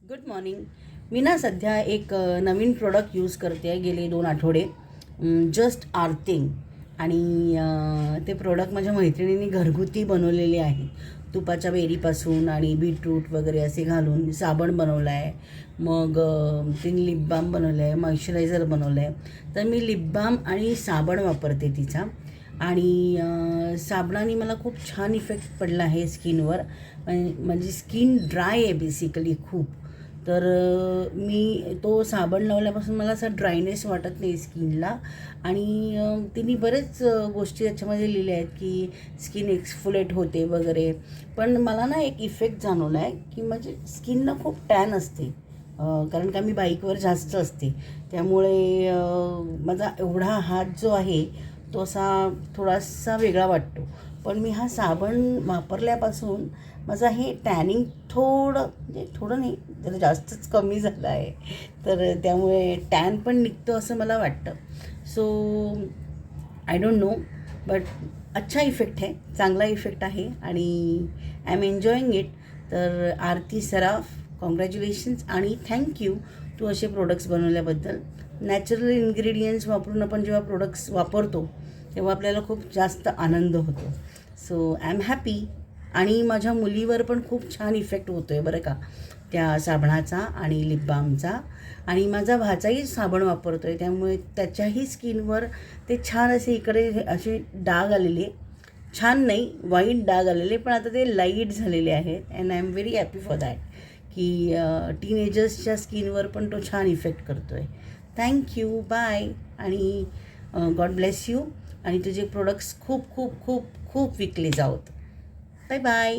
Good morning. मी ना सध्या एक नवीन प्रोडक्ट यूज करते आहे गेले 2 आठवडे. Just earthing. आणि ते प्रोडक्ट माझ्या मैत्रिणींनी घरगुती बनवलेले आहे. तुपाच्या बेरीपासून आणि बीटरूट वगैरे असे घालून साबण बनवला आहे. मग तिने लिप बाम बनवलं आहे, मॉइश्चरायझर बनवलं आहे. तर मी लिप बाम आणि साबण वापरते तिचा. आणि साबणाने मला खूप छान इफेक्ट पडला आहे स्किनवर. म्हणजे स्किन ड्राय आहे बेसिकली खूप. तर मी तो साबण लावल्यापासून मला असा ड्रायनेस वाटत नाही स्किनला. आणि तिने बरेच गोष्टी त्याच्यामध्ये लिहिल्या आहेत की स्किन एक्सफोलेट होते वगैरे. पण मला ना एक इफेक्ट जाणवला आहे की माझी स्किन ना खूप टॅन असते. कारण का मी बाईकवर जास्त असते, त्यामुळे माझा एवढा हात जो आहे तो असा थोडासा वेगळा वाटतो. पण मी हा साबण वापरल्यापासून माझं हे टॅनिंग म्हणजे थोडं नाही, जरा जास्तच कमी झालं आहे. तर त्यामुळे टॅन पण निघतो असं मला वाटतं. So I don't know, but अच्छा इफेक्ट आहे, चांगला इफेक्ट आहे आणि आय एम एन्जॉईंग इट. तर आरती सराफ, कॉंग्रॅच्युलेशन्स आणि थँक्यू तू असे प्रोडक्ट्स बनवल्याबद्दल. नॅचरल इन्ग्रेडियंट्स वापरून आपण जेव्हा प्रोडक्ट्स वापरतो तेव्हा आपल्याला खूप जास्त आनंद होतो. So I am happy. आणि माझ्या मुलीवर पण खूप छान इफेक्ट होतो आहे बरं का त्या साबणाचा आणि लिप बामचा. आणि माझा भाचाही साबण वापरतो आहे, त्यामुळे त्याच्याही स्किनवर ते छान असे इकडे असे डाग आलेले, छान नाही वाईट डाग आलेले, पण आता ते लाईट झालेले आहेत. And I am very happy for that की टीनेजर्सच्या स्किनवर पण तो छान इफेक्ट करतो आहे. Thank you, bye. आणि गॉड ब्लेस यू. आणि तुझे प्रोडक्ट्स खूप खूप खूप खूप विकले जावत. Bye bye.